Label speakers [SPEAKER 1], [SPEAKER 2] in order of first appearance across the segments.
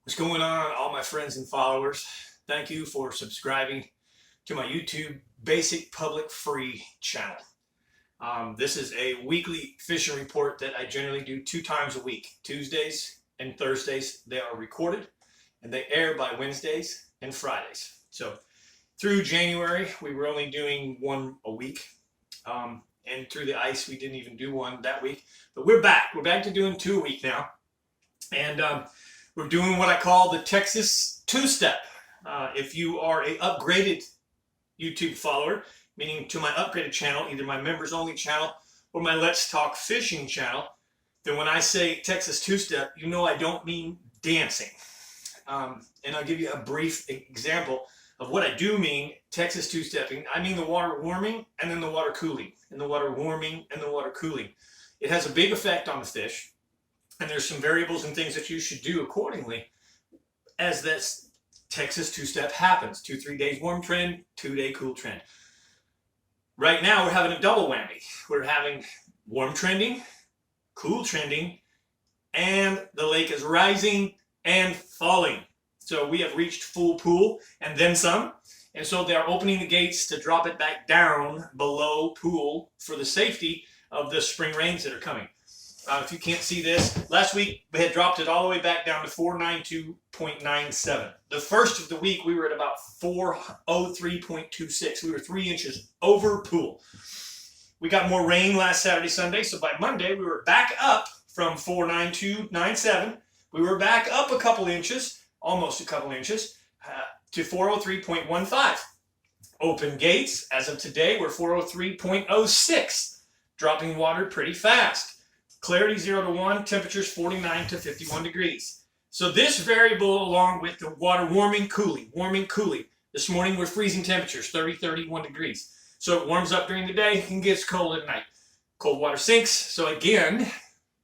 [SPEAKER 1] What's going on, all my friends and followers? Thank you for subscribing to my YouTube basic public free channel. This is a weekly fishing report that I generally do 2 times a week. Tuesdays and Thursdays. They are recorded and they air by Wednesdays and Fridays. So through January, we were only doing one a week. And through the ice, we didn't even do one that week. But we're back. We're back to doing 2 a week now. And we're doing what I call the Texas two-step. If you are a upgraded YouTube follower, meaning to my upgraded channel, either my members only channel or my Let's Talk Fishing channel, then when I say Texas two-step, you know I don't mean dancing. And I'll give you a brief example of what I do mean Texas two-stepping. I mean the water warming and then the water cooling, and the water warming and the water cooling. It has a big effect on the fish. And there's some variables and things that you should do accordingly as this Texas two-step happens. 2-3 days warm trend, 2-day cool trend. Right now we're having a double whammy. We're having warm trending, cool trending, and the lake is rising and falling. So we have reached full pool and then some. And so they are opening the gates to drop it back down below pool for the safety of the spring rains that are coming. If you can't see this, last week we had dropped it all the way back down to 492.97. The first of the week we were at about 403.26. We were 3 inches over pool. We got more rain last Saturday, Sunday, so by Monday we were back up from 492.97. We were back up a couple inches, almost a couple inches, to 403.15. Open gates, as of today, we're 403.06, dropping water pretty fast. Clarity 0 to 1, temperatures 49 to 51 degrees. So this variable along with the water warming, cooling. This morning we're freezing temperatures, 30, 31 degrees. So it warms up during the day and gets cold at night. Cold water sinks. So again,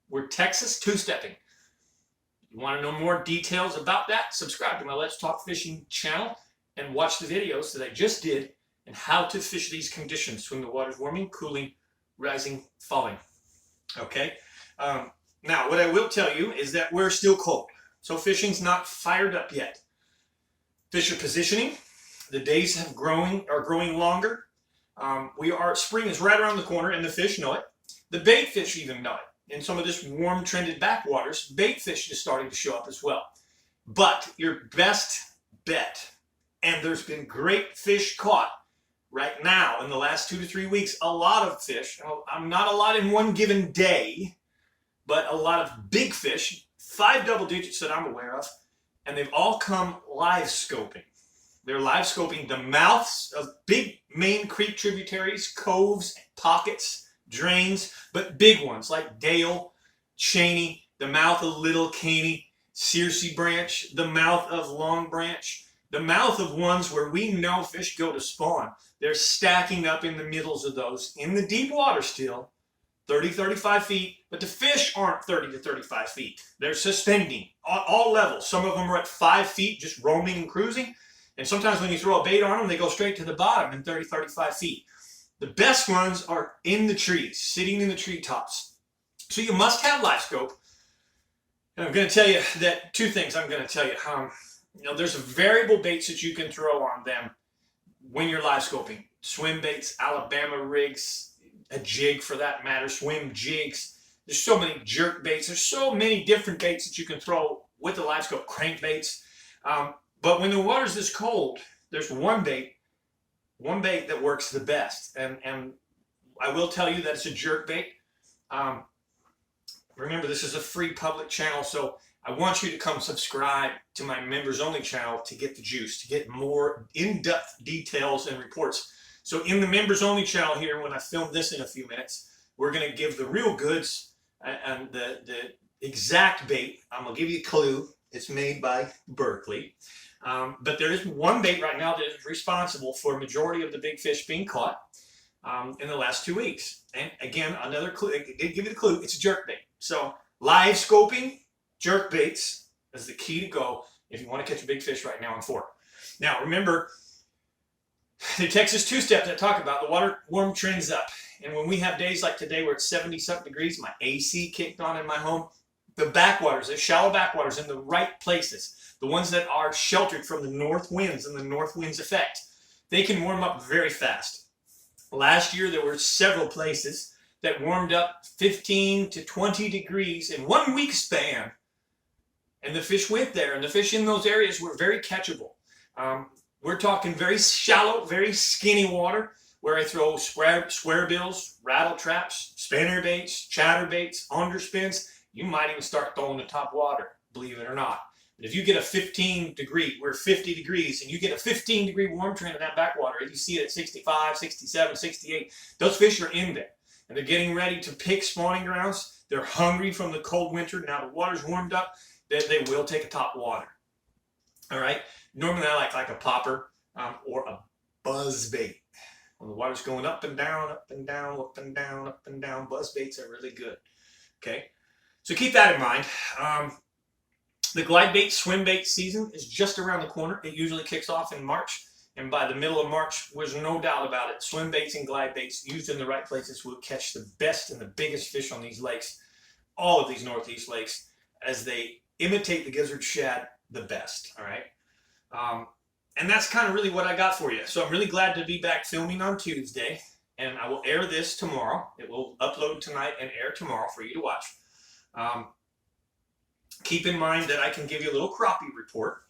[SPEAKER 1] we're Texas two-stepping. You want to know more details about that? Subscribe to my Let's Talk Fishing channel and watch the videos that I just did and how to fish these conditions when the water's warming, cooling, rising, falling. Okay. Now, what I will tell you is that we're still cold. So fishing's not fired up yet. Fish are positioning. The days are growing longer. Spring is right around the corner and the fish know it. The bait fish even know it. In some of this warm trended backwaters, bait fish is starting to show up as well. But your best bet, and there's been great fish caught right now in the last 2 to 3 weeks, a lot of fish. I'm not a lot in one given day, but a lot of big fish, 5 double digits that I'm aware of, and they've all come live scoping. They're live scoping the mouths of big main creek tributaries, coves, pockets, drains, but big ones like Dale, Cheney, the mouth of Little Caney, Searcy Branch, the mouth of Long Branch, the mouth of ones where we know fish go to spawn. They're stacking up in the middles of those, in the deep water still, 30, 35 feet, but the fish aren't 30 to 35 feet. They're suspending all levels. Some of them are at 5 feet, just roaming and cruising. And sometimes when you throw a bait on them, they go straight to the bottom in 30, 35 feet. The best ones are in the trees, sitting in the treetops. So you must have live scope. And I'm going to tell you that 2 things I'm going to tell you. There's a variable baits that you can throw on them when you're live scoping. Swim baits, Alabama rigs, a jig for that matter, swim jigs. There's so many jerk baits. There's so many different baits that you can throw with the live scope, crank baits. But when the water's this cold, there's one bait that works the best. And I will tell you that it's a jerk bait. Remember, this is a free public channel, so I want you to come subscribe to my members only channel to get the juice, to get more in-depth details and reports. So in the members only channel here, when I film this in a few minutes, we're going to give the real goods and the exact bait. I'm going to give you a clue. It's made by Berkeley. But there is one bait right now that is responsible for a majority of the big fish being caught in the last 2 weeks. And again, another clue, I did give you the clue, it's a jerk bait. So live scoping, jerk baits is the key to go if you want to catch a big fish right now in fork. Now remember, the Texas two-step that I talk about, the water warm trends up. And when we have days like today where it's 70-something degrees, my AC kicked on in my home, the backwaters, the shallow backwaters in the right places, the ones that are sheltered from the north winds and the north winds effect, they can warm up very fast. Last year, there were several places that warmed up 15 to 20 degrees in 1 week span. And the fish went there, and the fish in those areas were very catchable. We're talking very shallow, very skinny water where I throw square bills, rattle traps, spinner baits, chatter baits, underspins. You might even start throwing the top water, believe it or not. But if you get a 15-degree, we're 50 degrees, and you get a 15-degree warm trend in that backwater, if you see it at 65, 67, 68, those fish are in there. And they're getting ready to pick spawning grounds. They're hungry from the cold winter. Now the water's warmed up, they will take a top water. All right? Normally I like a popper or a buzz bait. When the water's going up and down, up and down, up and down, up and down, buzz baits are really good. Okay? So keep that in mind. The glide bait, swim bait season is just around the corner. It usually kicks off in March. And by the middle of March, there's no doubt about it, swim baits and glide baits used in the right places will catch the best and the biggest fish on these lakes, all of these Northeast lakes, as they imitate the gizzard shad the best, all right? And that's kind of really what I got for you. So I'm really glad to be back filming on Tuesday, and I will air this tomorrow. It will upload tonight and air tomorrow for you to watch. Keep in mind that I can give you a little crappie report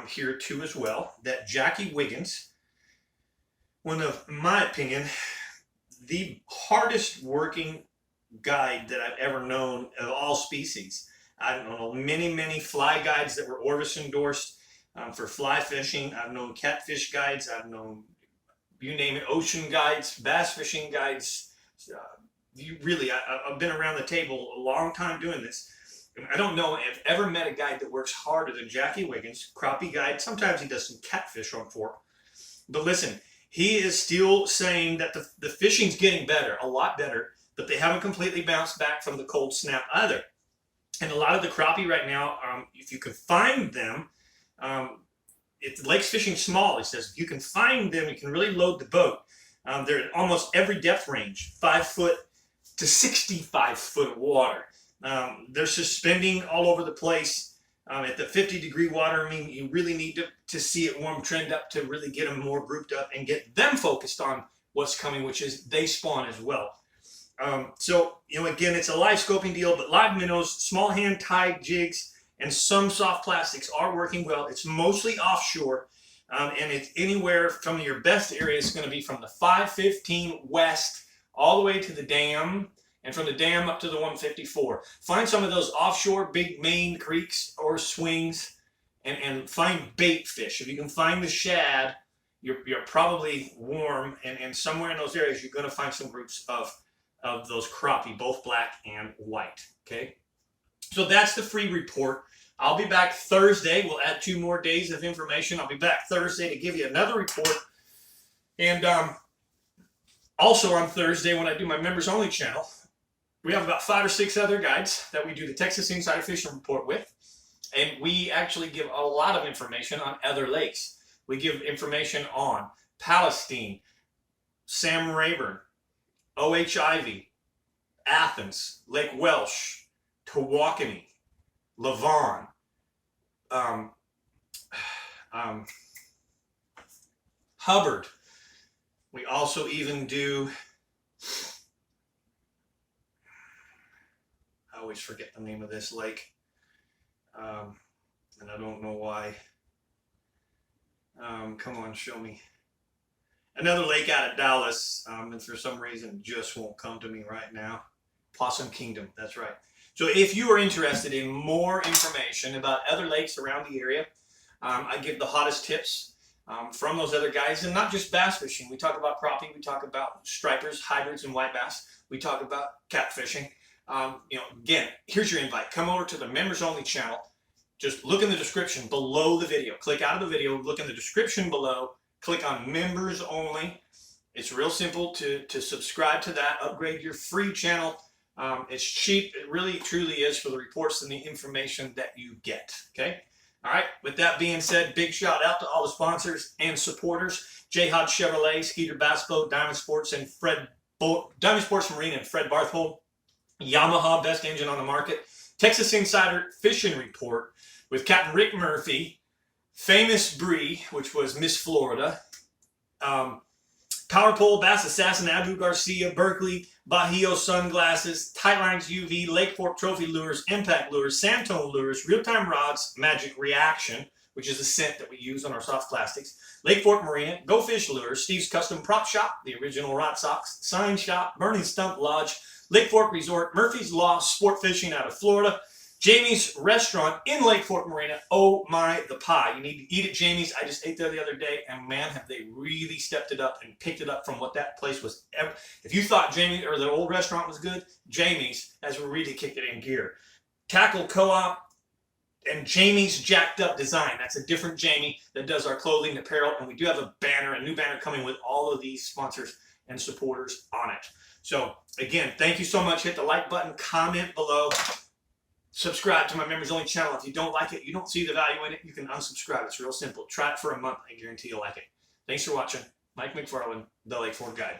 [SPEAKER 1] here too as well, that Jackie Wiggins, one of, in my opinion, the hardest working guide that I've ever known of all species. I don't know, many fly guides that were Orvis endorsed for fly fishing. I've known catfish guides. I've known, you name it, ocean guides, bass fishing guides. I've been around the table a long time doing this. I don't know if I've ever met a guide that works harder than Jackie Wiggins, crappie guide. Sometimes he does some catfish on fork. But listen, he is still saying that the fishing's getting better, a lot better, but they haven't completely bounced back from the cold snap either. And a lot of the crappie right now, if you can find them, the lake's fishing small. He says, if you can find them, you can really load the boat. They're in almost every depth range, 5 foot to 65 foot of water. They're suspending all over the place at the 50-degree water. I mean, you really need to see it warm trend up to really get them more grouped up and get them focused on what's coming, which is they spawn as well. So, again, it's a live scoping deal, but live minnows, small hand tied jigs, and some soft plastics are working well. It's mostly offshore, and it's anywhere from your best area. It's going to be from the 515 west all the way to the dam, and from the dam up to the 154. Find some of those offshore big main creeks or swings and find bait fish. If you can find the shad, you're probably warm, and somewhere in those areas you're going to find some groups of those crappie, both black and white, okay? So that's the free report. I'll be back Thursday. We'll add 2 more days of information. I'll be back Thursday to give you another report. And also on Thursday, when I do my members-only channel, we have about 5 or 6 other guides that we do the Texas Insider Fishing Report with. And we actually give a lot of information on other lakes. We give information on Palestine, Sam Rayburn, O.H. Ivy, Athens, Lake Welsh, Tawakoni, Lavon, Hubbard. We also even do, I always forget the name of this lake, and I don't know why. Come on, show me. Another lake out of Dallas, and for some reason it just won't come to me right now. Possum Kingdom, that's right. So if you are interested in more information about other lakes around the area, I give the hottest tips from those other guys, and not just bass fishing. We talk about crappie, we talk about stripers, hybrids, and white bass. We talk about catfishing. Again, here's your invite. Come over to the members only channel. Just look in the description below the video. Click out of the video, look in the description below, click on members only. It's real simple to subscribe to that, upgrade your free channel. It's cheap. It really, truly is for the reports and the information that you get. Okay? All right. With that being said, big shout out to all the sponsors and supporters. J. Hodge Chevrolet, Skeeter Bass Boat, Diamond Sports, and Diamond Sports Marine and Fred Barthold. Yamaha, best engine on the market. Texas Insider Fishing Report with Captain Rick Murphy, Famous Bree, which was Miss Florida, Power Pole, Bass Assassin, Abu Garcia, Berkeley, Bajío Sunglasses, Tightlines UV, Lake Fork Trophy Lures, Impact Lures, Sandtone Lures, Real-Time Rods, Magic Reaction, which is a scent that we use on our soft plastics, Lake Fork Marina, Go Fish Lures, Steve's Custom Prop Shop, the original Rot Socks, Sign Shop, Burning Stump Lodge, Lake Fork Resort, Murphy's Law Sport Fishing out of Florida, Jamie's Restaurant in Lake Fork Marina. Oh my, the pie. You need to eat at Jamie's. I just ate there the other day, and man, have they really stepped it up and picked it up from what that place was ever. If you thought Jamie or the old restaurant was good, Jamie's has really kicked it in gear. Tackle Co-op and Jamie's Jacked Up Design. That's a different Jamie that does our clothing and apparel, and we do have a new banner coming with all of these sponsors and supporters on it. So again, thank you so much. Hit the like button, comment below. Subscribe to my members only channel. If you don't like it, you don't see the value in it, you can unsubscribe. It's real simple. Try it for a month. I guarantee you'll like it. Thanks for watching. Mike McFarland, the Lake Fork Guide.